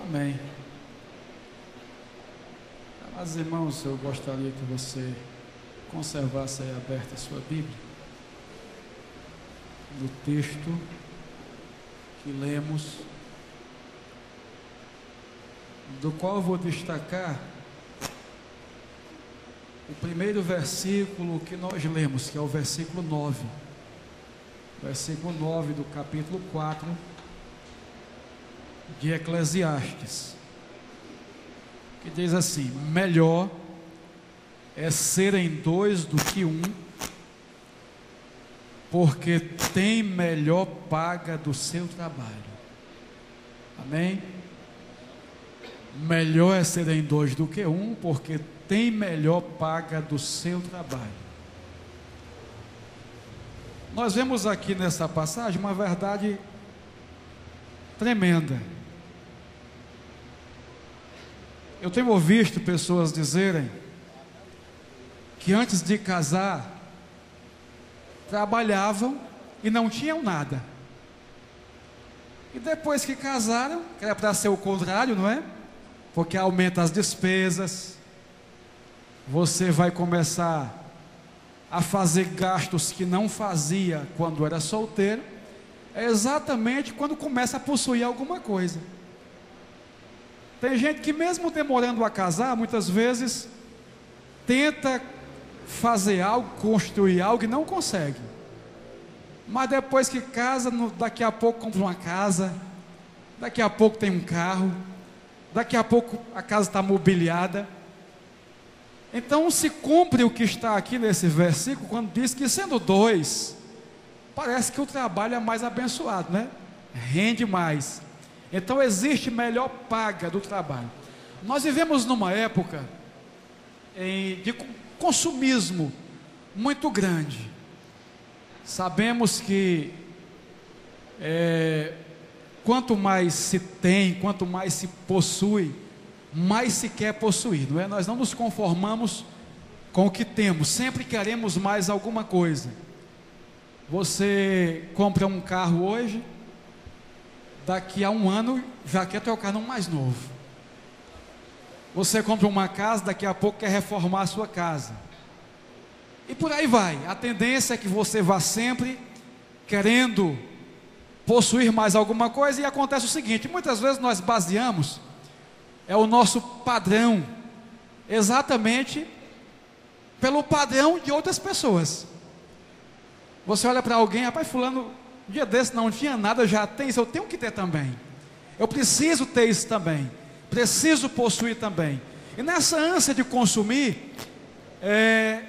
Amém. Mas, irmãos, eu gostaria que você conservasse aí aberta a sua Bíblia, no texto que lemos, do qual eu vou destacar o primeiro versículo que nós lemos, que é o versículo 9. Versículo 9 do capítulo 4 de Eclesiastes, que diz assim: melhor é serem dois do que um, porque tem melhor paga do seu trabalho. Amém? Melhor é serem dois do que um, porque tem melhor paga do seu trabalho. Nós vemos aqui nessa passagem uma verdade tremenda. Eu tenho visto pessoas dizerem que antes de casar trabalhavam e não tinham nada, e depois que casaram, que era para ser o contrário, não é? Porque aumenta as despesas, você vai começar a fazer gastos que não fazia quando era solteiro. É exatamente quando começa a possuir alguma coisa. Tem gente que, mesmo demorando a casar, muitas vezes tenta fazer algo, construir algo e não consegue. Mas depois que casa, daqui a pouco compra uma casa, daqui a pouco tem um carro, daqui a pouco a casa está mobiliada. Então se cumpre o que está aqui nesse versículo, quando diz que, sendo dois, parece que o trabalho é mais abençoado, né? Rende mais. Então existe melhor paga do trabalho. Nós vivemos numa época de consumismo muito grande. Sabemos que quanto mais se tem, quanto mais se possui, mais se quer possuir, não é? Nós não nos conformamos com o que temos, sempre queremos mais alguma coisa. Você compra um carro hoje, daqui a um ano já quer trocar num mais novo. Você compra uma casa, daqui a pouco quer reformar a sua casa. E por aí vai. A tendência é que você vá sempre querendo possuir mais alguma coisa, e acontece o seguinte: muitas vezes nós baseamos o nosso padrão exatamente pelo padrão de outras pessoas. Você olha para alguém: rapaz, fulano, um dia desse não tinha nada, já tem isso, eu tenho que ter também. Eu preciso ter isso também, preciso possuir também. E nessa ânsia de consumir,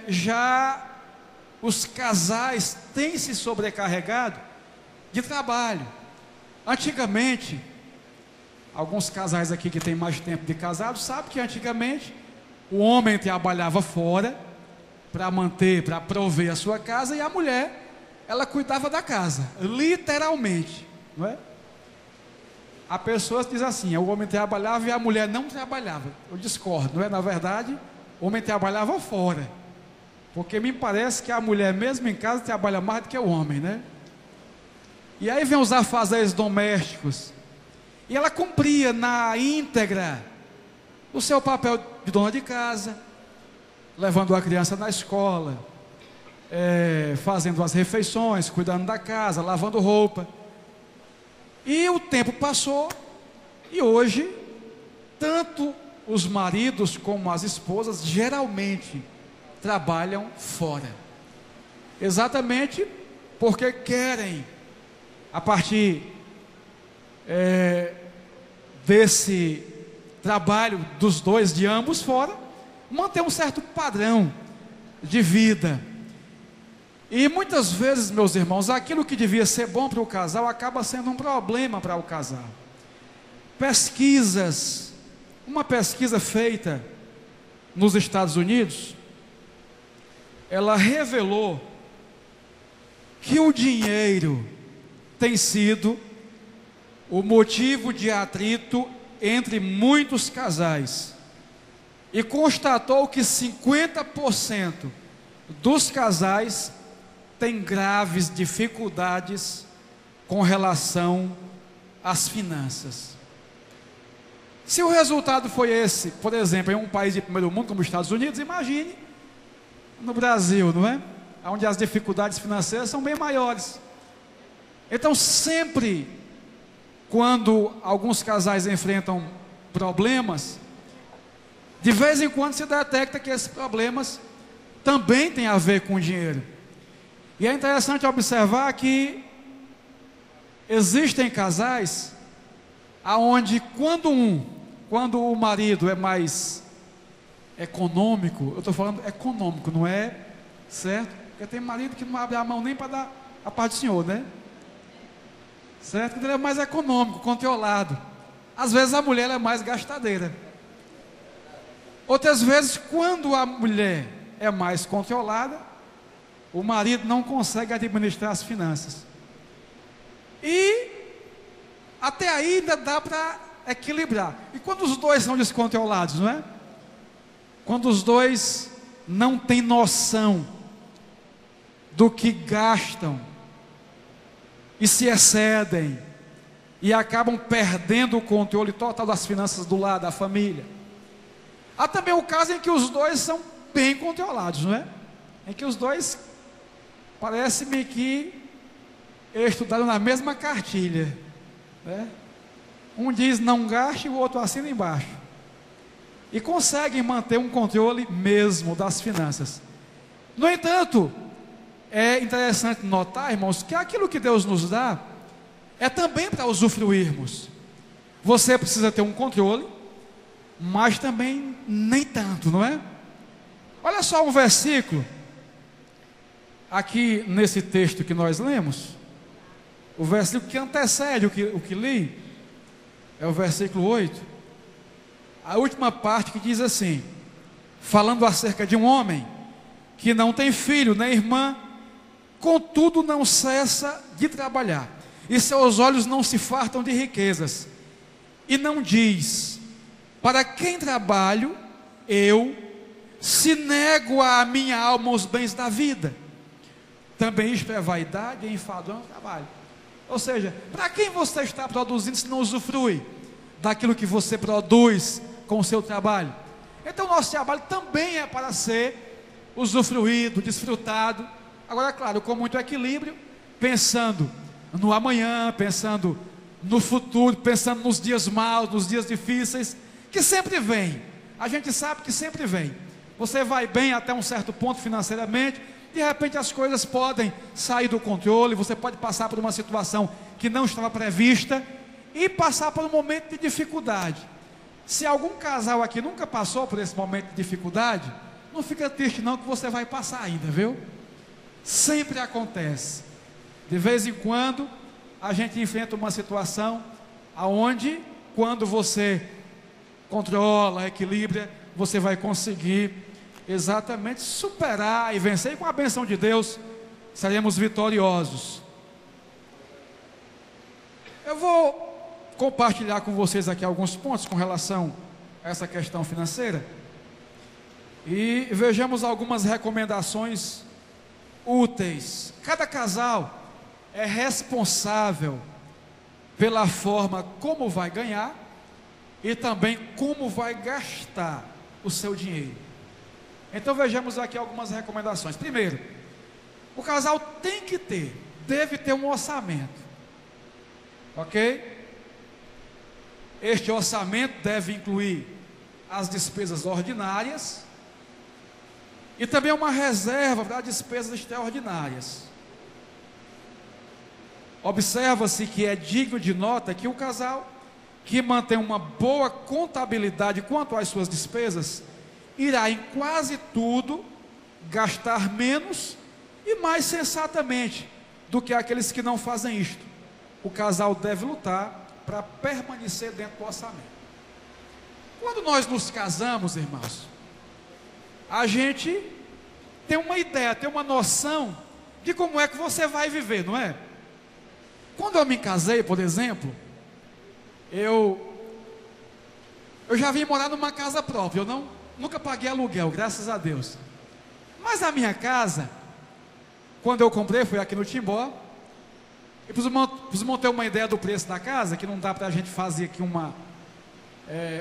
já os casais têm se sobrecarregado de trabalho. Antigamente, alguns casais aqui que têm mais tempo de casado sabem que antigamente o homem trabalhava fora para manter, para prover a sua casa, e a mulher, ela cuidava da casa, literalmente, não é? Há pessoas que dizem assim: o homem trabalhava e a mulher não trabalhava. Eu discordo, não é? Na verdade, o homem trabalhava fora, porque me parece que a mulher, mesmo em casa, trabalha mais do que o homem, né? E aí vem os afazeres domésticos, e ela cumpria na íntegra o seu papel de dona de casa, levando a criança na escola, fazendo as refeições, cuidando da casa, lavando roupa. E o tempo passou, e hoje, tanto os maridos como as esposas geralmente trabalham fora, exatamente porque querem, a partir desse trabalho dos dois, de ambos fora, manter um certo padrão de vida. E muitas vezes, meus irmãos, aquilo que devia ser bom para o casal acaba sendo um problema para o casal. Uma pesquisa feita nos Estados Unidos, ela revelou que o dinheiro tem sido o motivo de atrito entre muitos casais, e constatou que 50% dos casais têm graves dificuldades com relação às finanças. Se o resultado foi esse, por exemplo, em um país de primeiro mundo como os Estados Unidos, imagine no Brasil, não é? Onde as dificuldades financeiras são bem maiores. Então, sempre quando alguns casais enfrentam problemas, de vez em quando se detecta que esses problemas também têm a ver com dinheiro. E é interessante observar que existem casais aonde quando o marido é mais econômico, eu estou falando econômico, não é certo? Porque tem marido que não abre a mão nem para dar a parte do Senhor, né? Certo? Ele é mais econômico, controlado. Às vezes a mulher é mais gastadeira. Outras vezes, quando a mulher é mais controlada, o marido não consegue administrar as finanças. E até aí ainda dá para equilibrar. E quando os dois são descontrolados, não é? Quando os dois não têm noção do que gastam e se excedem e acabam perdendo o controle total das finanças do lar da família. Há também o caso em que os dois são bem controlados, não é? Em que os dois parece-me que estudaram na mesma cartilha, né? Um diz não gaste, o outro assina embaixo. E conseguem manter um controle mesmo das finanças. No entanto, é interessante notar, irmãos, que aquilo que Deus nos dá é também para usufruirmos. Você precisa ter um controle, mas também nem tanto, não é? Olha só um versículo aqui nesse texto que nós lemos. O versículo que antecede o que li é o versículo 8. A última parte que diz assim, falando acerca de um homem que não tem filho nem irmã, contudo não cessa de trabalhar, e seus olhos não se fartam de riquezas, e não diz: para quem trabalho, eu, se nego à minha alma os bens da vida. Também isto é vaidade e enfadonho no trabalho. Ou seja, para quem você está produzindo se não usufrui daquilo que você produz com o seu trabalho? Então nosso trabalho também é para ser usufruído, desfrutado. Agora, claro, com muito equilíbrio, pensando no amanhã, pensando no futuro, pensando nos dias maus, nos dias difíceis, que sempre vem. A gente sabe que sempre vem. Você vai bem até um certo ponto financeiramente, de repente as coisas podem sair do controle, você pode passar por uma situação que não estava prevista e passar por um momento de dificuldade. Se algum casal aqui nunca passou por esse momento de dificuldade, não fica triste não, que você vai passar ainda, viu? Sempre acontece. De vez em quando a gente enfrenta uma situação aonde, quando você controla, equilibra, você vai conseguir exatamente superar e vencer, e com a bênção de Deus seremos vitoriosos. Eu vou compartilhar com vocês aqui alguns pontos com relação a essa questão financeira, e vejamos algumas recomendações úteis. Cada casal é responsável pela forma como vai ganhar e também como vai gastar o seu dinheiro. Então vejamos aqui algumas recomendações. Primeiro, o casal deve ter um orçamento, ok? Este orçamento deve incluir as despesas ordinárias e também uma reserva para despesas extraordinárias. Observa-se que é digno de nota que o casal que mantém uma boa contabilidade quanto às suas despesas irá em quase tudo gastar menos e mais sensatamente do que aqueles que não fazem isto. O casal deve lutar para permanecer dentro do orçamento. Quando nós nos casamos, irmãos, a gente tem uma ideia, tem uma noção de como é que você vai viver, não é? Quando eu me casei, por exemplo, eu já vim morar numa casa própria, nunca paguei aluguel, graças a Deus. Mas a minha casa, quando eu comprei, foi aqui no Timbó. E para vocês terem uma ideia do preço da casa, que não dá para a gente fazer aqui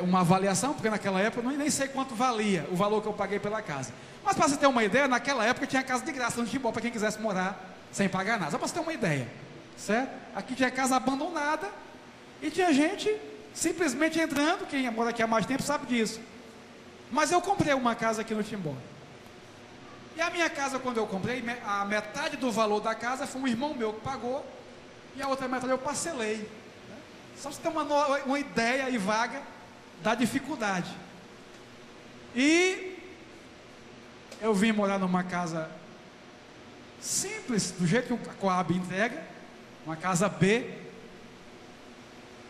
uma avaliação, porque naquela época eu nem sei quanto valia o valor que eu paguei pela casa. Mas para você ter uma ideia, naquela época tinha casa de graça no Timbó para quem quisesse morar sem pagar nada. Só para você ter uma ideia, certo? Aqui tinha casa abandonada e tinha gente simplesmente entrando. Quem mora aqui há mais tempo sabe disso. Mas eu comprei uma casa aqui no Timbó. E a minha casa, quando eu comprei, a metade do valor da casa foi um irmão meu que pagou, e a outra metade eu parcelei, né? Só para você ter uma ideia aí vaga da dificuldade. E eu vim morar numa casa simples, do jeito que a Coab entrega, uma casa B,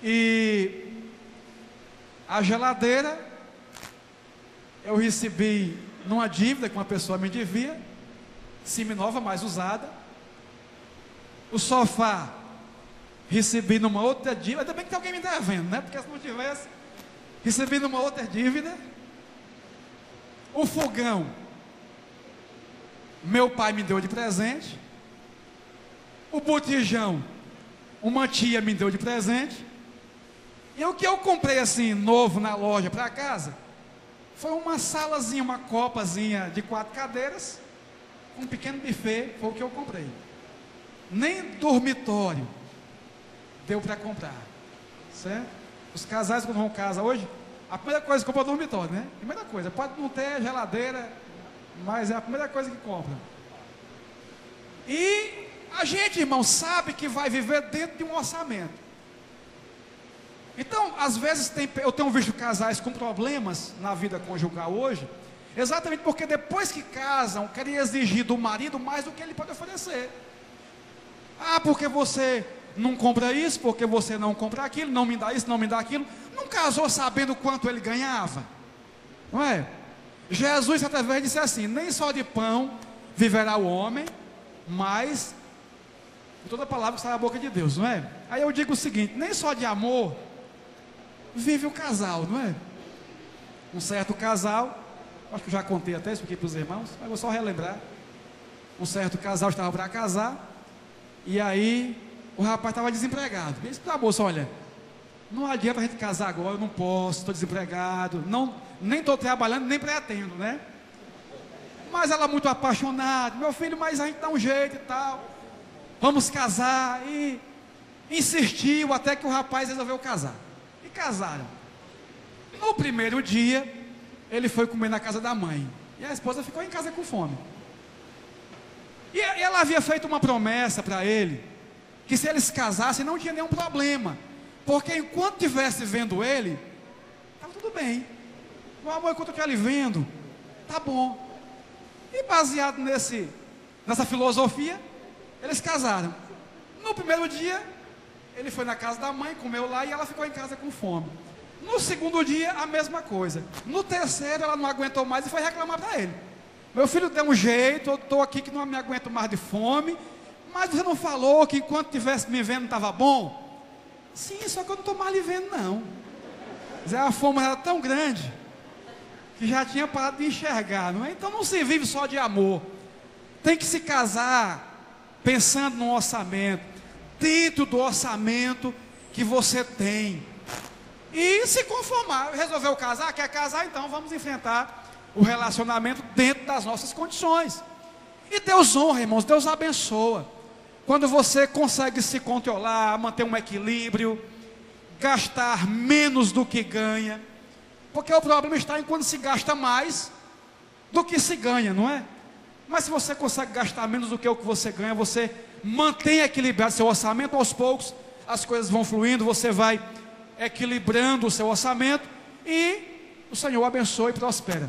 e a geladeira eu recebi numa dívida que uma pessoa me devia, semi-nova, mais usada. O sofá recebi numa outra dívida, ainda bem que tem alguém me devendo, né? Porque se não tivesse, recebi numa outra dívida. O fogão, meu pai me deu de presente. O botijão, uma tia me deu de presente. E o que eu comprei assim, novo na loja para casa, foi uma salazinha, uma copazinha de 4 cadeiras, um pequeno buffet, foi o que eu comprei. Nem dormitório deu para comprar, certo? Os casais quando vão casar hoje, a primeira coisa que compra é o dormitório, né? Primeira coisa, pode não ter geladeira, mas é a primeira coisa que compra. E a gente, irmão, sabe que vai viver dentro de um orçamento. Então, às vezes eu tenho visto casais com problemas na vida conjugal hoje, exatamente porque depois que casam, querem exigir do marido mais do que ele pode oferecer. Ah, porque você não compra isso, porque você não compra aquilo, não me dá isso, não me dá aquilo. Não casou sabendo quanto ele ganhava, não é? Jesus certa vez disse assim: nem só de pão viverá o homem, mas de toda palavra que sai da boca de Deus, não é? Aí eu digo o seguinte: nem só de amor vive o casal, não é? Um certo casal, acho que eu já contei até isso aqui para os irmãos, mas vou só relembrar. Um certo casal estava para casar, e aí o rapaz estava desempregado. Ele disse para a moça: olha, não adianta a gente casar agora, eu não posso, estou desempregado, nem estou trabalhando, nem pretendo, né? Mas ela muito apaixonada: meu filho, mas a gente dá um jeito e tal, vamos casar. E insistiu até que o rapaz resolveu casar. E casaram. No primeiro dia, ele foi comer na casa da mãe, e a esposa ficou em casa com fome. E ela havia feito uma promessa para ele, que se eles casassem não tinha nenhum problema, porque enquanto estivesse vendo ele, estava tudo bem. Meu amor, enquanto eu estiver ali vendo, tá bom. E baseado nessa filosofia, eles casaram. No primeiro dia, ele foi na casa da mãe, comeu lá, e ela ficou em casa com fome. No segundo dia, a mesma coisa. No terceiro, ela não aguentou mais e foi reclamar para ele: meu filho, deu um jeito, eu estou aqui que não me aguento mais de fome, mas você não falou que enquanto estivesse me vendo estava bom? Sim, só que eu não estou mais lhe vendo não. A fome era tão grande que já tinha parado de enxergar, não é? Então não se vive só de amor. Tem que se casar pensando no orçamento, dentro do orçamento que você tem, e se conformar. Resolveu casar? Quer casar? Então vamos enfrentar o relacionamento dentro das nossas condições. E Deus honra, irmãos, Deus abençoa quando você consegue se controlar, manter um equilíbrio, gastar menos do que ganha, porque o problema está em quando se gasta mais do que se ganha, não é? Mas se você consegue gastar menos do que o que você ganha, você mantém equilibrado seu orçamento. Aos poucos as coisas vão fluindo, você vai equilibrando o seu orçamento, e o Senhor abençoa e prospera.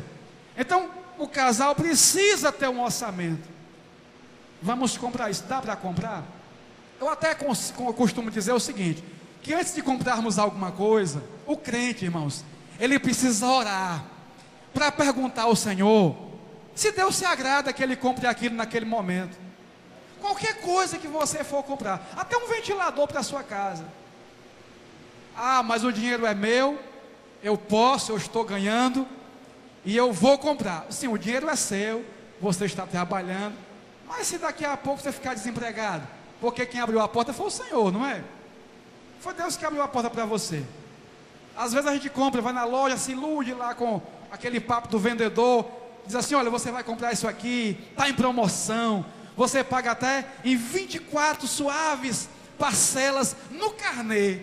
Então o casal precisa ter um orçamento. Vamos comprar isso, dá para comprar? Eu até costumo dizer o seguinte, que antes de comprarmos alguma coisa, o crente, irmãos, ele precisa orar, para perguntar ao Senhor, se Deus se agrada que ele compre aquilo naquele momento. Qualquer coisa que você for comprar, até um ventilador para a sua casa. Ah, mas o dinheiro é meu, eu estou ganhando, e eu vou comprar. Sim, o dinheiro é seu, você está trabalhando, mas se daqui a pouco você ficar desempregado, porque quem abriu a porta foi o Senhor, não é? Foi Deus que abriu a porta para você. Às vezes a gente compra, vai na loja, se ilude lá com aquele papo do vendedor, diz assim: olha, você vai comprar isso aqui, está em promoção, você paga até em 24 suaves parcelas no carnê.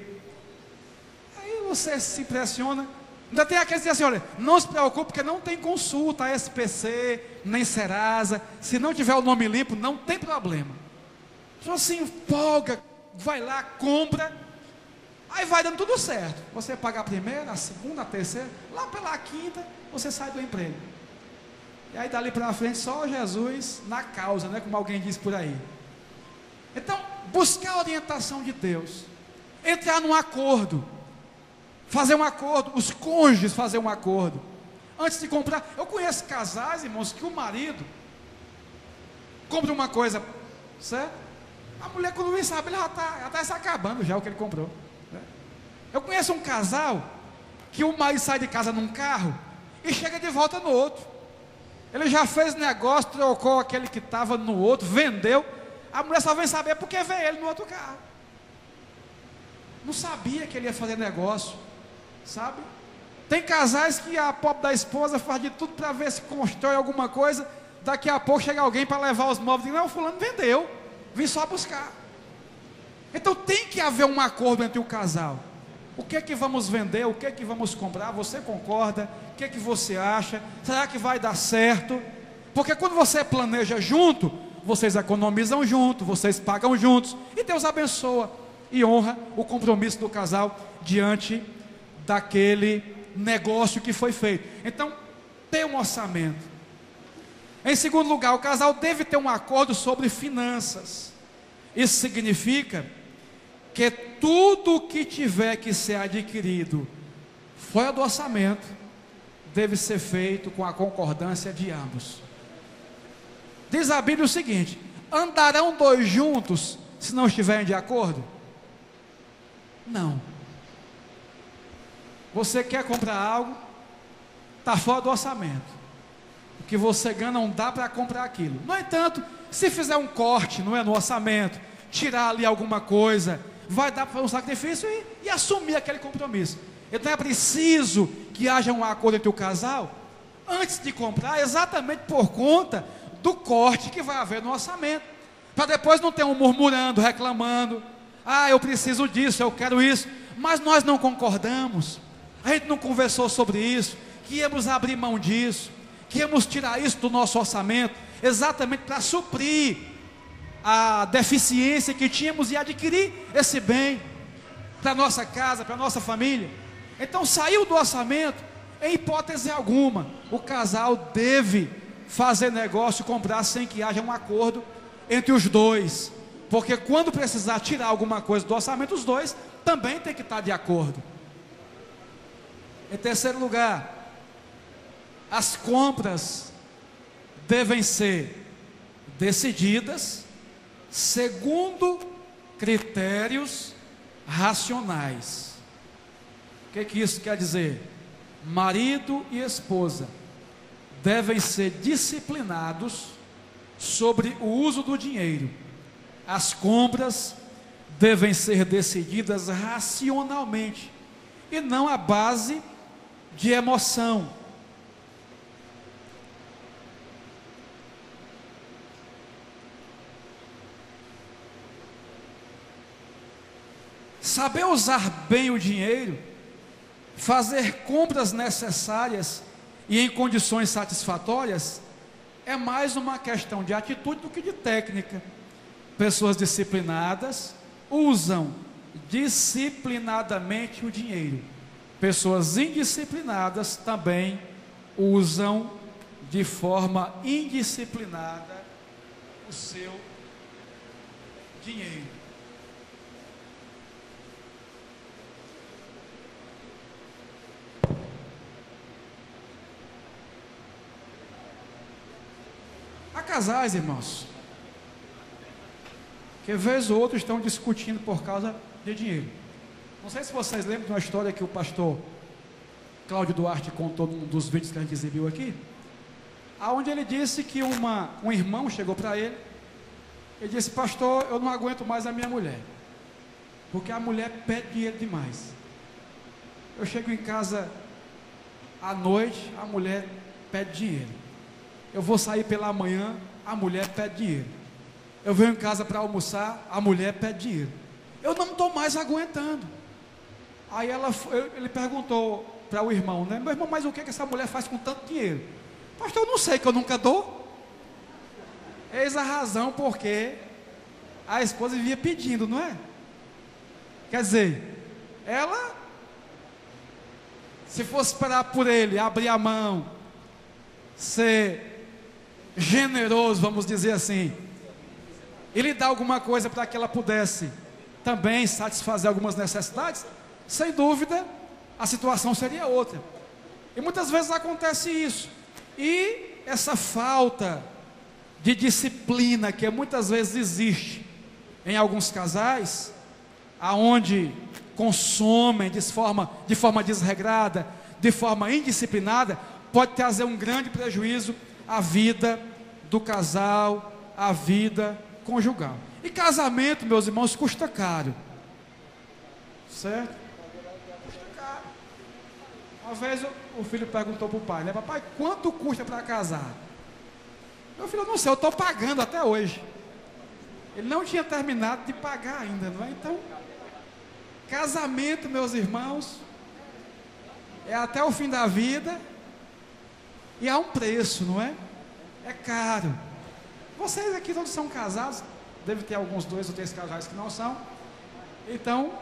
Aí você se impressiona. Ainda tem aqueles que dizem assim: olha, não se preocupe, porque não tem consulta SPC, nem Serasa, se não tiver o nome limpo, não tem problema. Só se empolga, vai lá, compra, aí vai dando tudo certo. Você paga a primeira, a segunda, a terceira, lá pela quinta, você sai do emprego. E aí dali para frente, só Jesus na causa, né? Como alguém diz por aí. Então, buscar a orientação de Deus, entrar num acordo, fazer um acordo, os cônjuges fazer um acordo, antes de comprar. Eu conheço casais, irmãos, que o marido compra uma coisa, certo? A mulher, quando vem sabe, ele já está se acabando já o que ele comprou, né? Eu conheço um casal que o marido sai de casa num carro e chega de volta no outro. Ele já fez negócio, trocou aquele que estava no outro, vendeu. A mulher só vem saber porque vê ele no outro carro. Não sabia que ele ia fazer negócio, sabe? Tem casais que a pobre da esposa faz de tudo para ver se constrói alguma coisa. Daqui a pouco chega alguém para levar os móveis e diz: não, fulano vendeu, vim só buscar. Então tem que haver um acordo entre o casal. O que é que vamos vender? O que é que vamos comprar? Você concorda? O que é que você acha? Será que vai dar certo? Porque quando você planeja junto, vocês economizam junto, vocês pagam juntos, e Deus abençoa e honra o compromisso do casal diante daquele negócio que foi feito. Então, ter um orçamento. Em segundo lugar, o casal deve ter um acordo sobre finanças. Isso significa que tudo que tiver que ser adquirido fora do orçamento deve ser feito com a concordância de ambos. Diz a Bíblia o seguinte: andarão dois juntos se não estiverem de acordo? Não. Você quer comprar algo, está fora do orçamento. O que você ganha não dá para comprar aquilo. No entanto, se fizer um corte, não é, no orçamento, tirar ali alguma coisa, vai dar para um sacrifício e assumir aquele compromisso. Então é preciso que haja um acordo entre o casal antes de comprar, exatamente por conta do corte que vai haver no orçamento, para depois não ter um murmurando, reclamando: ah, eu preciso disso, eu quero isso, mas nós não concordamos, a gente não conversou sobre isso, que íamos abrir mão disso, que íamos tirar isso do nosso orçamento, exatamente para suprir a deficiência que tínhamos e adquirir esse bem para a nossa casa, para a nossa família. Então saiu do orçamento, em hipótese alguma, o casal deve fazer negócio, comprar sem que haja um acordo entre os dois, porque quando precisar tirar alguma coisa do orçamento, os dois também têm que estar de acordo. Em terceiro lugar, as compras devem ser decididas segundo critérios racionais. O que isso quer dizer? Marido e esposa devem ser disciplinados sobre o uso do dinheiro. As compras devem ser decididas racionalmente e não à base de emoção. Saber usar bem o dinheiro, fazer compras necessárias e em condições satisfatórias, é mais uma questão de atitude do que de técnica. Pessoas disciplinadas usam disciplinadamente o dinheiro. Pessoas indisciplinadas também usam de forma indisciplinada o seu dinheiro. Há casais, irmãos, que vez ou outro estão discutindo por causa de dinheiro. Não sei se vocês lembram de uma história que o pastor Cláudio Duarte contou num dos vídeos que a gente exibiu aqui, aonde ele disse que um irmão chegou para ele e disse: pastor, eu não aguento mais a minha mulher, porque a mulher pede dinheiro demais. Eu chego em casa à noite, a mulher pede dinheiro. Eu vou sair pela manhã, a mulher pede dinheiro. Eu venho em casa para almoçar, a mulher pede dinheiro. Eu não estou mais aguentando. Aí ele perguntou para o irmão, né? Meu irmão, mas o que essa mulher faz com tanto dinheiro? Pastor, eu não sei, que eu nunca dou. Eis a razão porque a esposa vivia pedindo, não é? Quer dizer, ela, se fosse esperar por ele, abrir a mão, ser generoso, vamos dizer assim, e lhe dar alguma coisa para que ela pudesse também satisfazer algumas necessidades, sem dúvida, a situação seria outra. E muitas vezes acontece isso. E essa falta de disciplina que muitas vezes existe em alguns casais, aonde consomem de forma desregrada, de forma indisciplinada, pode trazer um grande prejuízo à vida do casal, à vida conjugal. E casamento, meus irmãos, custa caro, certo? Custa caro. Uma vez o filho perguntou para o pai, né? Papai, quanto custa para casar? Meu filho, eu não sei, eu estou pagando até hoje. Ele não tinha terminado de pagar ainda, não é? Então, casamento, meus irmãos, é até o fim da vida, e há um preço, não é? É caro. Vocês aqui todos são casados, deve ter alguns 2 ou 3 casais que não são. Então,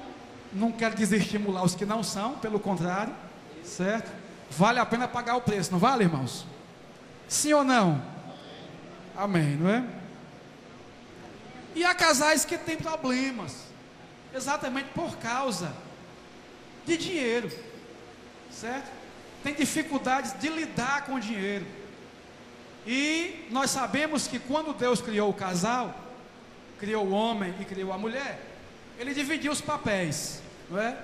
não quero desestimular os que não são, pelo contrário, certo? Vale a pena pagar o preço, não vale, irmãos? Sim ou não? Amém, não é? E há casais que têm problemas, exatamente por causa de dinheiro, certo? Tem dificuldades de lidar com o dinheiro. E nós sabemos que quando Deus criou o casal, criou o homem e criou a mulher, Ele dividiu os papéis, não é?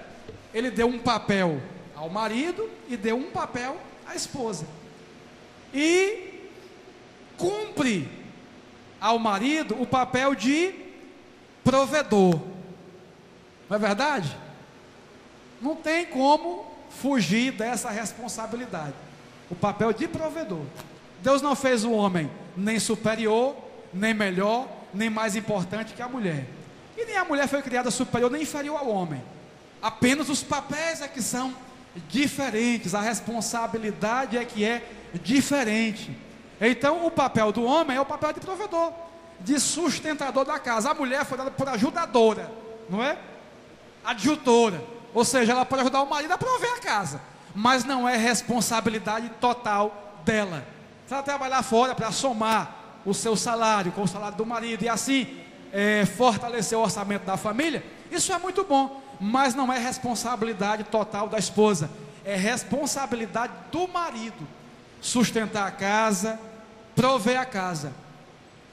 Ele deu um papel ao marido e deu um papel à esposa. E cumpre ao marido o papel de provedor. Não é verdade? Não tem como fugir dessa responsabilidade. O papel de provedor. Deus não fez o homem nem superior, nem melhor, nem mais importante que a mulher. E nem a mulher foi criada superior nem inferior ao homem. Apenas os papéis é que são diferentes, a responsabilidade é que é diferente. Então o papel do homem é o papel de provedor, de sustentador da casa. A mulher foi dada por ajudadora, não é? Adjutora, ou seja, ela pode ajudar o marido a prover a casa, mas não é responsabilidade total dela. Se ela trabalhar fora para somar o seu salário com o salário do marido e assim fortalecer o orçamento da família, isso é muito bom, mas não é responsabilidade total da esposa, é responsabilidade do marido sustentar a casa, prover a casa,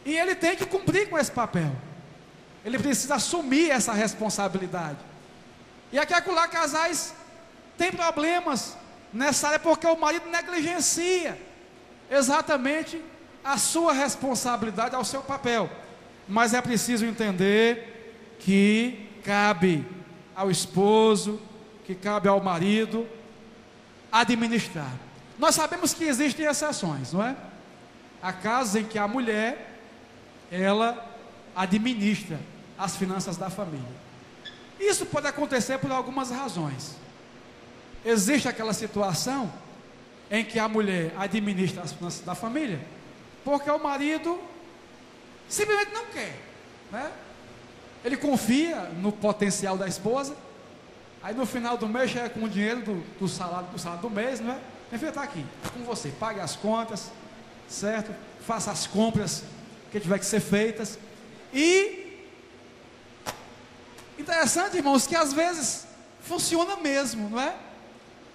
e ele tem que cumprir com esse papel, ele precisa assumir essa responsabilidade. E aqui acolá casais têm problemas nessa área porque o marido negligencia exatamente a sua responsabilidade, ao seu papel. Mas é preciso entender que cabe ao esposo, que cabe ao marido administrar. Nós sabemos que existem exceções, não é? Há casos em que a mulher, ela administra as finanças da família. Isso pode acontecer por algumas razões. Existe aquela situação em que a mulher administra as finanças da família porque o marido simplesmente não quer, né? Ele confia no potencial da esposa, aí no final do mês chega com o dinheiro do salário do mês, não é? Meu filho, está aqui, é com você, pague as contas, certo? Faça as compras que tiver que ser feitas. E interessante, irmãos, que às vezes funciona mesmo, não é?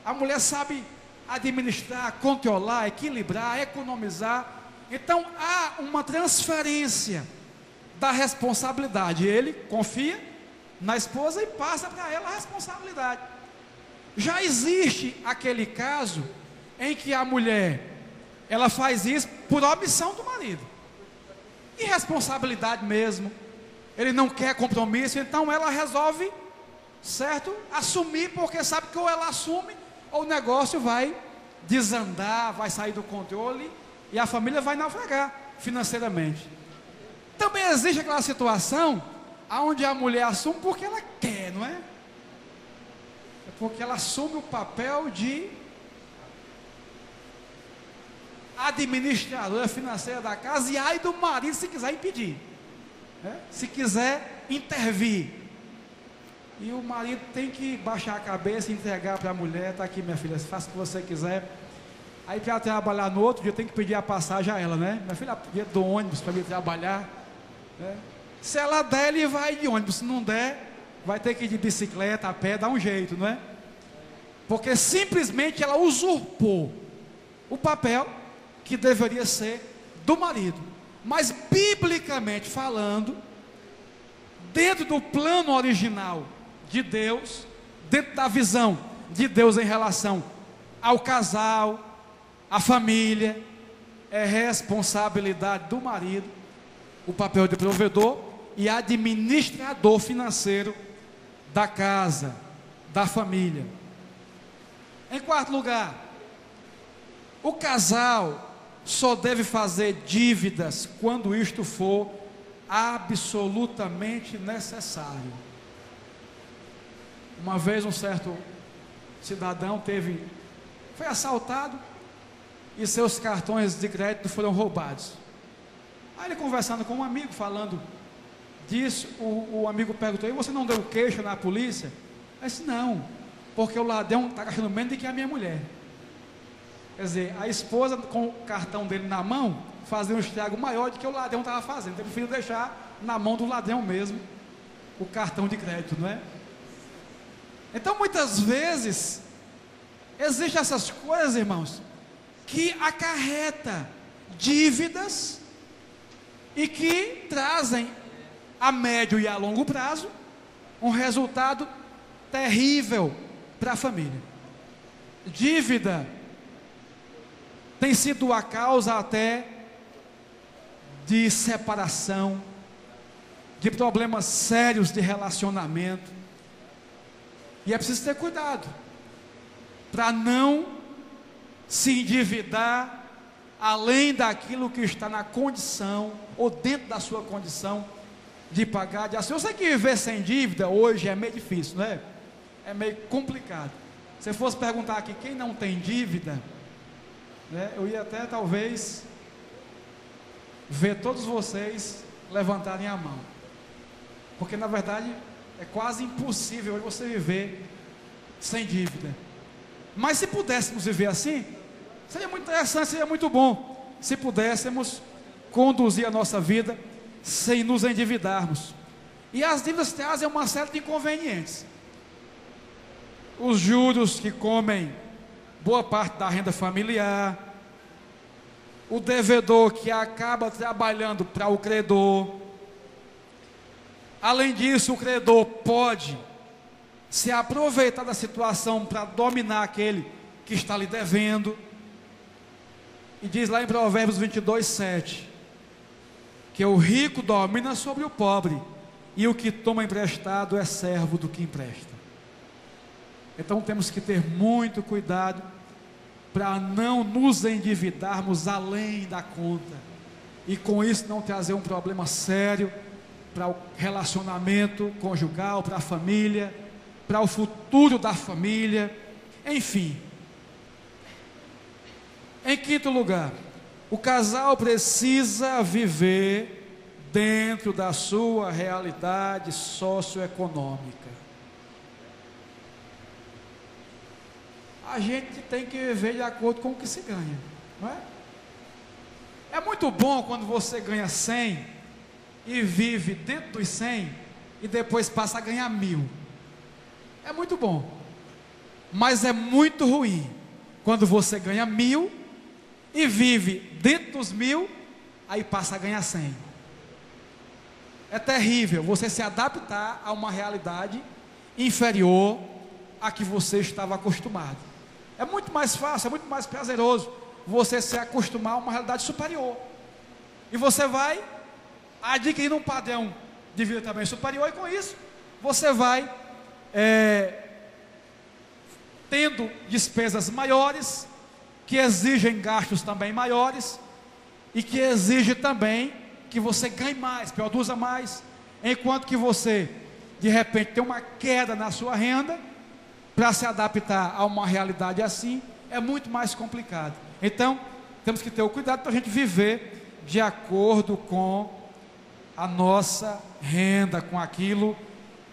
A mulher sabe administrar, controlar, equilibrar, economizar. Então há uma transferência da responsabilidade. Ele confia na esposa e passa para ela a responsabilidade. Já existe aquele caso em que a mulher, ela faz isso por omissão do marido, irresponsabilidade mesmo, ele não quer compromisso, então ela resolve certo? Assumir, porque sabe que ou ela assume, ou o negócio vai desandar, vai sair do controle, e a família vai naufragar financeiramente. Também existe aquela situação onde a mulher assume porque ela quer, não é? É porque ela assume o papel de administradora financeira da casa, e ai do marido se quiser impedir, né? Se quiser intervir, e o marido tem que baixar a cabeça e entregar para a mulher: está aqui, minha filha, faça o que você quiser. Aí para ela trabalhar no outro dia tem que pedir a passagem a ela, né? Minha filha, dia do ônibus para ir trabalhar, né? Se ela der, ele vai de ônibus; se não der, vai ter que ir de bicicleta, a pé, dá um jeito, não é? Porque simplesmente ela usurpou o papel que deveria ser do marido. Mas biblicamente falando, dentro do plano original de Deus, dentro da visão de Deus em relação ao casal, à família, é responsabilidade do marido o papel de provedor e administrador financeiro da casa, da família. Em quarto lugar, o casal só deve fazer dívidas quando isto for absolutamente necessário. Uma vez um certo cidadão foi assaltado e seus cartões de crédito foram roubados. Aí ele, conversando com um amigo, falando disso, o amigo perguntou: e você não deu queixa na polícia? Ele disse: não, porque o ladrão está gastando menos do que a minha mulher. Quer dizer, a esposa com o cartão dele na mão fazia um estrago maior do que o ladrão estava fazendo. Então ele preferiu deixar na mão do ladrão mesmo o cartão de crédito, não é? Então muitas vezes existem essas coisas, irmãos, que acarreta dívidas e que trazem a médio e a longo prazo um resultado terrível para a família. Dívida tem sido a causa até de separação, de problemas sérios de relacionamento. E é preciso ter cuidado para não se endividar além daquilo que está na condição ou dentro da sua condição de pagar de ação. Eu sei que viver sem dívida hoje é meio difícil, não é? É meio complicado. Se eu fosse perguntar aqui quem não tem dívida, né, eu ia até talvez ver todos vocês levantarem a mão, porque na verdade é quase impossível hoje você viver sem dívida. Mas se pudéssemos viver assim, seria muito interessante, seria muito bom se pudéssemos conduzir a nossa vida sem nos endividarmos. E as dívidas trazem uma série de inconvenientes. Os juros que comem boa parte da renda familiar, o devedor que acaba trabalhando para o credor. Além disso, o credor pode se aproveitar da situação para dominar aquele que está lhe devendo. E diz lá em Provérbios 22:7 que o rico domina sobre o pobre, e o que toma emprestado é servo do que empresta. Então temos que ter muito cuidado para não nos endividarmos além da conta, e com isso não trazer um problema sério para o relacionamento conjugal, para a família, para o futuro da família, enfim. Em quinto lugar, o casal precisa viver dentro da sua realidade socioeconômica. A gente tem que viver de acordo com o que se ganha, não é? É muito bom quando você ganha 100 e vive dentro dos 100 e depois passa a ganhar 1000. É muito bom, mas é muito ruim quando você ganha 1000 e vive dentro dos 1000, aí passa a ganhar 100. É terrível você se adaptar a uma realidade inferior à que você estava acostumado. É muito mais fácil, é muito mais prazeroso você se acostumar a uma realidade superior, e você vai adquirindo um padrão de vida também superior, e com isso você vai tendo despesas maiores, que exigem gastos também maiores, e que exige também que você ganhe mais, produza mais, enquanto que você, de repente, tem uma queda na sua renda, para se adaptar a uma realidade assim, é muito mais complicado. Então, temos que ter o cuidado para a gente viver de acordo com a nossa renda, com aquilo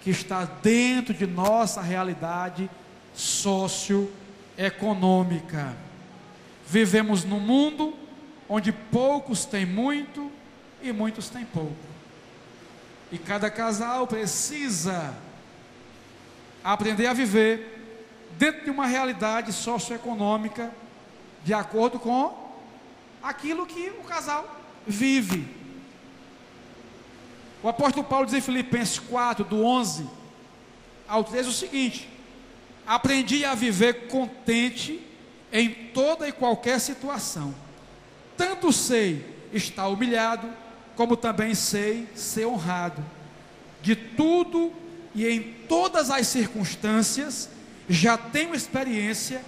que está dentro de nossa realidade socioeconômica. Vivemos num mundo onde poucos têm muito e muitos têm pouco. E cada casal precisa aprender a viver dentro de uma realidade socioeconômica de acordo com aquilo que o casal vive. O apóstolo Paulo diz em Filipenses 4, do 11 ao 13 o seguinte: aprendi a viver contente em toda e qualquer situação. Tanto sei estar humilhado, como também sei ser honrado. De tudo e em todas as circunstâncias, já tenho experiência,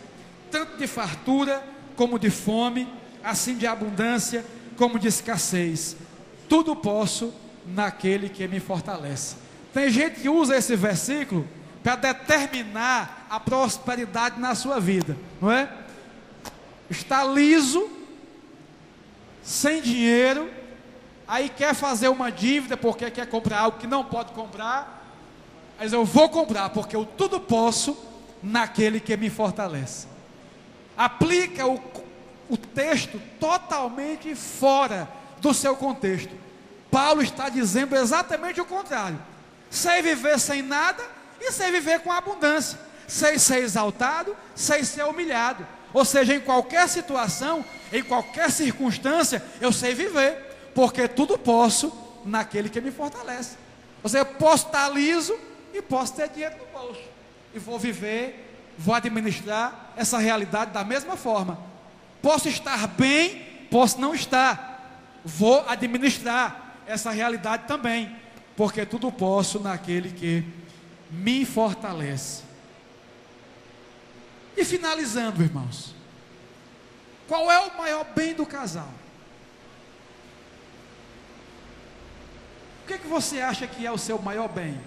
tanto de fartura como de fome, assim de abundância como de escassez. Tudo posso naquele que me fortalece. Tem gente que usa esse versículo para determinar a prosperidade na sua vida, não é? Está liso, sem dinheiro, aí quer fazer uma dívida porque quer comprar algo que não pode comprar, mas eu vou comprar porque eu tudo posso naquele que me fortalece. Aplica o texto totalmente fora do seu contexto. Paulo está dizendo exatamente o contrário: sei viver sem nada e sei viver com abundância, sei ser exaltado, sei ser humilhado. Ou seja, em qualquer situação, em qualquer circunstância, eu sei viver, porque tudo posso naquele que me fortalece. Ou seja, eu posso estar liso e posso ter dinheiro no bolso, e vou viver, vou administrar essa realidade da mesma forma. Posso estar bem, posso não estar, vou administrar essa realidade também, porque tudo posso naquele que me fortalece. E finalizando, irmãos, qual é o maior bem do casal? O que você acha que é o seu maior bem?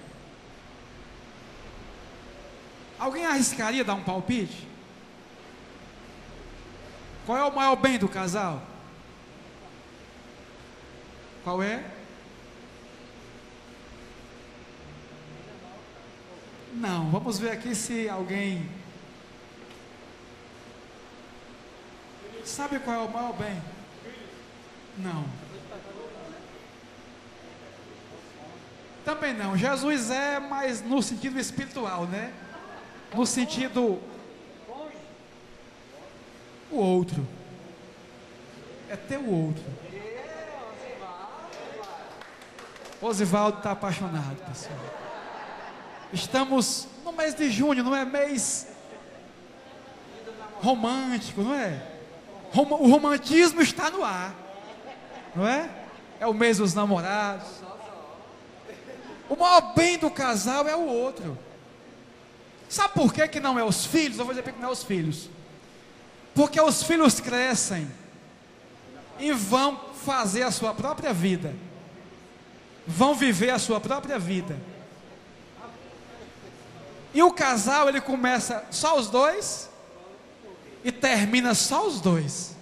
Alguém arriscaria dar um palpite? Qual é o maior bem do casal? Qual é? Não, vamos ver aqui se alguém sabe qual é o maior bem. Não. Também não. Jesus é, mas no sentido espiritual, né? No sentido o outro. É ter o outro. Osivaldo está apaixonado, pessoal. Estamos no mês de junho, não é mês romântico, não é? O romantismo está no ar, não é? É o mês dos namorados. O maior bem do casal é o outro. Sabe por que não é os filhos? Eu vou dizer que não é os filhos. Porque os filhos crescem e vão fazer a sua própria vida, vão viver a sua própria vida. E o casal, ele começa só os dois e termina só os dois.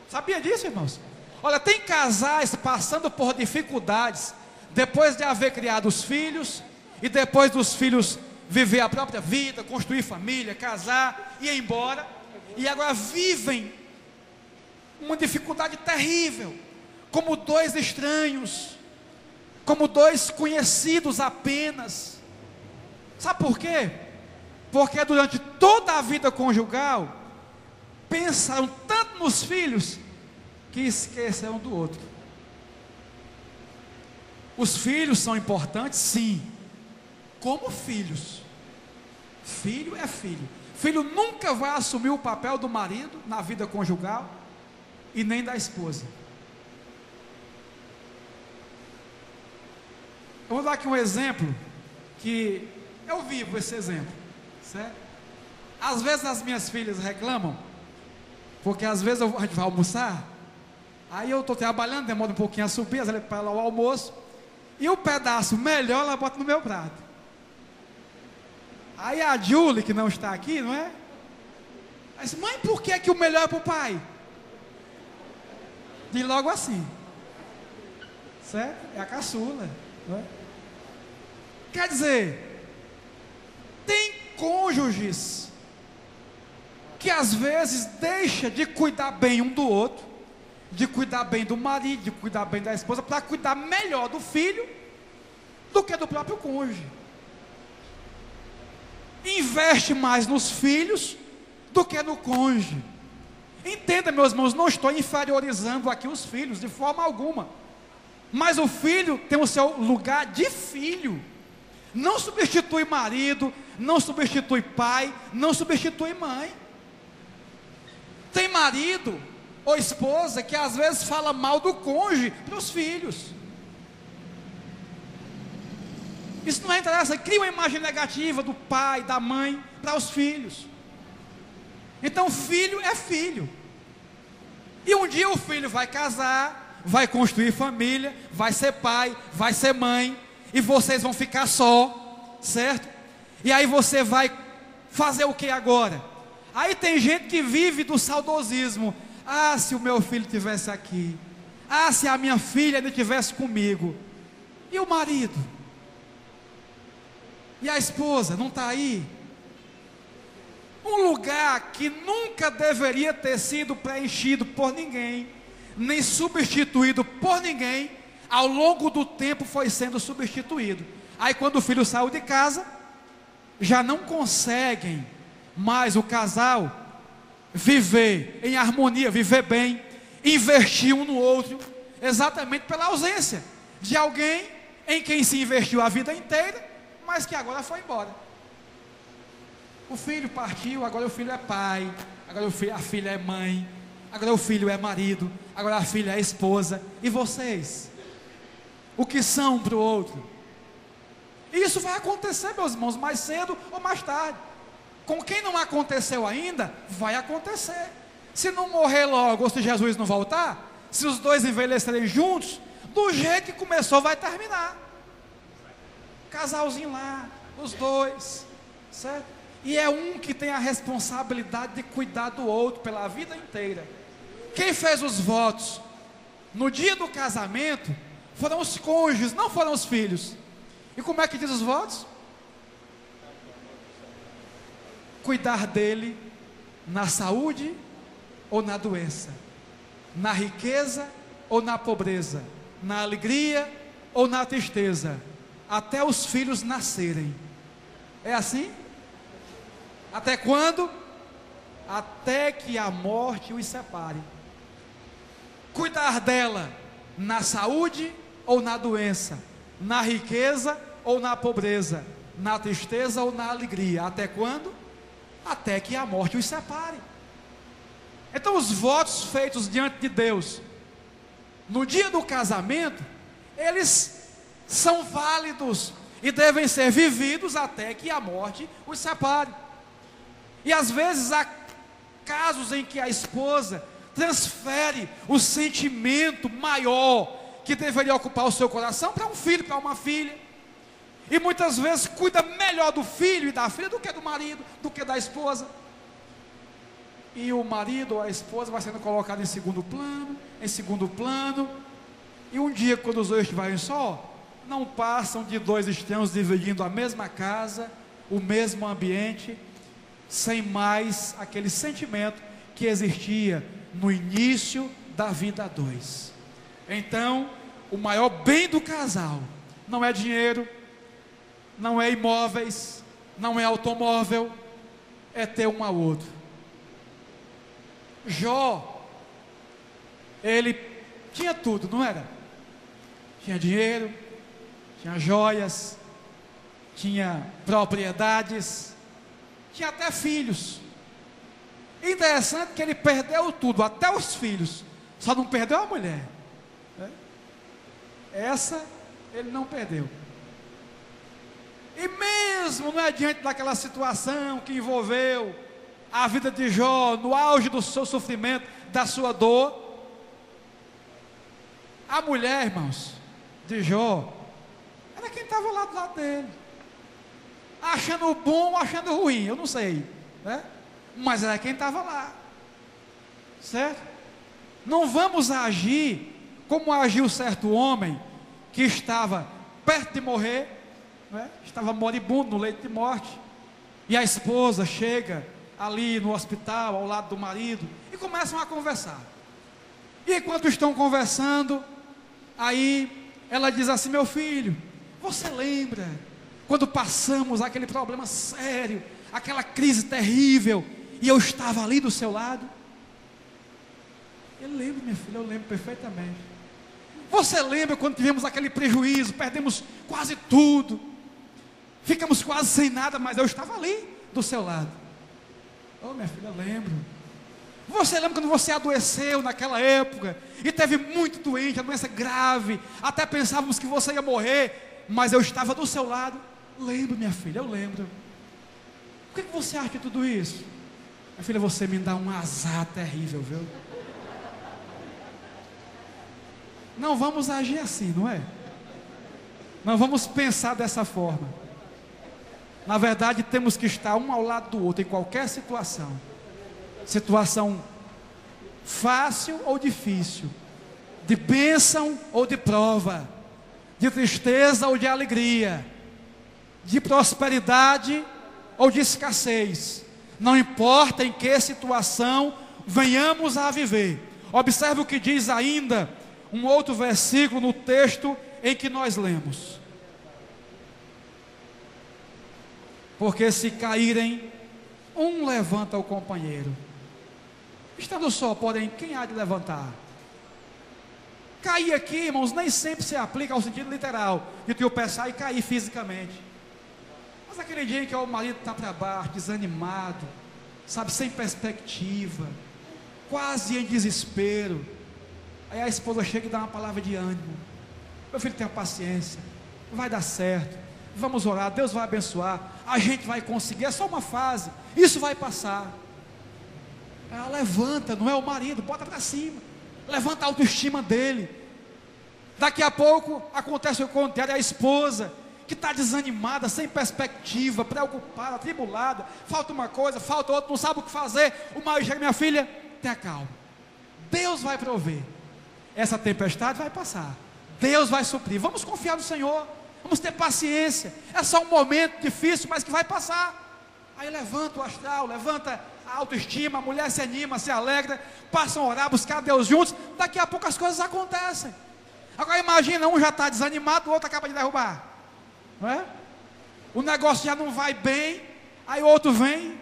Sabia disso, irmãos? Olha, tem casais passando por dificuldades depois de haver criado os filhos, e depois dos filhos viver a própria vida, construir família, casar e ir embora, e agora vivem uma dificuldade terrível, como dois estranhos, como dois conhecidos apenas. Sabe por quê? Porque durante toda a vida conjugal pensaram tanto nos filhos que esqueceram do outro. Os filhos são importantes, sim, como filhos. Filho é filho. Filho nunca vai assumir o papel do marido na vida conjugal e nem da esposa. Eu vou dar aqui um exemplo que Eu vivo esse exemplo, certo? Às vezes as minhas filhas reclamam, porque às vezes a gente vai almoçar, aí eu estou trabalhando, demora um pouquinho a subir, às vezes para lá o almoço, e o pedaço melhor ela bota no meu prato. Aí a Julie, que não está aqui, não é? Ela disse: mãe, por que o melhor é para o pai? Diz logo assim, certo? É a caçula, não é? Quer dizer, tem cônjuges que às vezes deixa de cuidar bem um do outro, de cuidar bem do marido, de cuidar bem da esposa, para cuidar melhor do filho do que do próprio cônjuge. Investe mais nos filhos do que no cônjuge. Entenda, meus irmãos, não estou inferiorizando aqui os filhos de forma alguma, mas o filho tem o seu lugar de filho. Não substitui marido, não substitui pai, não substitui mãe. Tem marido ou esposa que às vezes fala mal do cônjuge para os filhos. Isso não é interessante, cria uma imagem negativa do pai, da mãe para os filhos. Então filho é filho. E um dia o filho vai casar, vai construir família, vai ser pai, vai ser mãe, e vocês vão ficar só, certo? E aí você vai fazer o que agora? Aí tem gente que vive do saudosismo. Ah, se o meu filho estivesse aqui. Ah, se a minha filha ainda estivesse comigo. E o marido? E a esposa não está aí? Um lugar que nunca deveria ter sido preenchido por ninguém, nem substituído por ninguém, ao longo do tempo foi sendo substituído. Aí quando o filho saiu de casa, já não conseguem mais o casal viver em harmonia, viver bem, investir um no outro, exatamente pela ausência de alguém em quem se investiu a vida inteira, mas que agora foi embora. O filho partiu, agora o filho é pai, agora a filha é mãe, agora o filho é marido, agora a filha é esposa. E vocês? O que são um para o outro? Isso vai acontecer, meus irmãos, mais cedo ou mais tarde. Com quem não aconteceu ainda, vai acontecer. Se não morrer logo, ou se Jesus não voltar, se os dois envelhecerem juntos, do jeito que começou vai terminar. Casalzinho lá, os dois, certo? E é um que tem a responsabilidade de cuidar do outro pela vida inteira. Quem fez os votos no dia do casamento foram os cônjuges, não foram os filhos. E como é que diz os votos? Cuidar dele na saúde ou na doença, na riqueza ou na pobreza, na alegria ou na tristeza, até os filhos nascerem. É assim? Até quando? Até que a morte os separe. Cuidar dela na saúde ou na doença, na riqueza ou na pobreza, na tristeza ou na alegria. Até quando? Até que a morte os separe. Então os votos feitos diante de Deus no dia do casamento, eles são válidos e devem ser vividos até que a morte os separe. E às vezes há casos em que a esposa transfere o sentimento maior que deveria ocupar o seu coração para um filho, para uma filha. E muitas vezes cuida melhor do filho e da filha do que do marido, do que da esposa. E o marido ou a esposa vai sendo colocado em segundo plano. E um dia, quando os dois estiverem só, não passam de dois estranhos dividindo a mesma casa, o mesmo ambiente, sem mais aquele sentimento que existia no início da vida a dois. Então, o maior bem do casal não é dinheiro, não é imóveis, não é automóvel, é ter um ao outro. Jó, ele tinha tudo, não era? Tinha dinheiro, tinha joias, tinha propriedades, tinha até filhos. Interessante que ele perdeu tudo, até os filhos, só não perdeu a mulher, né? Essa ele não perdeu. E mesmo não é diante daquela situação que envolveu a vida de Jó, no auge do seu sofrimento, da sua dor, a mulher, irmãos, de Jó, era quem estava lá do lado dele, achando bom ou achando ruim, eu não sei, né? Mas era quem estava lá, certo? Não vamos agir como agiu certo homem que estava perto de morrer, né? Estava moribundo no leito de morte, e a esposa chega ali no hospital ao lado do marido e começam a conversar. E enquanto estão conversando, aí ela diz assim: meu filho, você lembra quando passamos aquele problema sério, aquela crise terrível, e eu estava ali do seu lado? Eu lembro, minha filha, eu lembro perfeitamente. Você lembra quando tivemos aquele prejuízo, perdemos quase tudo, ficamos quase sem nada, mas eu estava ali do seu lado. Oh, minha filha, eu lembro. Você lembra quando você adoeceu naquela época e teve muito doente, a doença grave, até pensávamos que você ia morrer, mas eu estava do seu lado? Lembro, minha filha, eu lembro. O que você acha de tudo isso? Minha filha, você me dá um azar terrível, viu? Não vamos agir assim, não é? Não vamos pensar dessa forma. Na verdade, temos que estar um ao lado do outro em qualquer situação. Situação fácil ou difícil, de bênção ou de prova, de tristeza ou de alegria, de prosperidade ou de escassez. Não importa em que situação venhamos a viver. Observe o que diz ainda um outro versículo no texto em que nós lemos: porque se caírem, um levanta o companheiro. Estando só, porém, quem há de levantar? Cair aqui, irmãos, nem sempre se aplica ao sentido literal, de tropeçar e cair fisicamente. Mas aquele dia em que o marido está para baixo, desanimado, sabe, sem perspectiva, quase em desespero, aí a esposa chega e dá uma palavra de ânimo: meu filho, tenha paciência, vai dar certo, vamos orar, Deus vai abençoar, a gente vai conseguir, é só uma fase, isso vai passar. Ela levanta, não é o marido, bota para cima, levanta a autoestima dele. Daqui a pouco acontece o contrário, é a esposa que está desanimada, sem perspectiva, preocupada, atribulada, falta uma coisa, falta outra, não sabe o que fazer. O marido chega: minha filha, tenha calma, Deus vai prover, essa tempestade vai passar, Deus vai suprir, vamos confiar no Senhor, vamos ter paciência, é só um momento difícil, mas que vai passar. Aí levanta o astral, levanta a autoestima, a mulher se anima, se alegra, passam a orar, buscar Deus juntos, daqui a pouco as coisas acontecem. Agora imagina, um já está desanimado, o outro acaba de derrubar, não é? O negócio já não vai bem, aí o outro vem,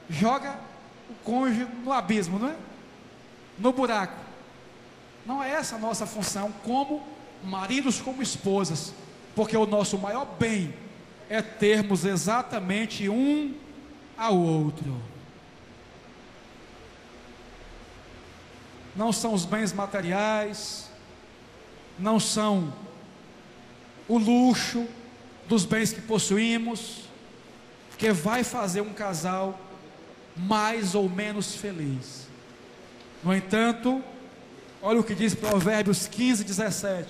joga o cônjuge no abismo, não é? No buraco. Não é essa a nossa função como maridos, como esposas, porque o nosso maior bem é termos exatamente um ao outro. Não são os bens materiais, não são o luxo dos bens que possuímos, que vai fazer um casal mais ou menos feliz. No entanto, olha o que diz Provérbios 15:17: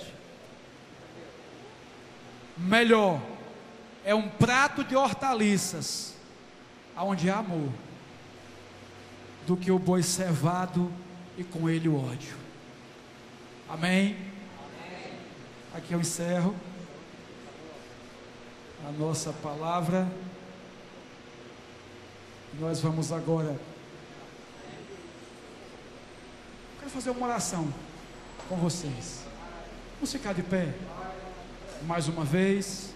melhor é um prato de hortaliças aonde há amor, do que o boi cevado e com ele o ódio. Amém? Amém. Aqui eu encerro a nossa palavra. Nós vamos agora, quero fazer uma oração com vocês. Vamos ficar de pé mais uma vez.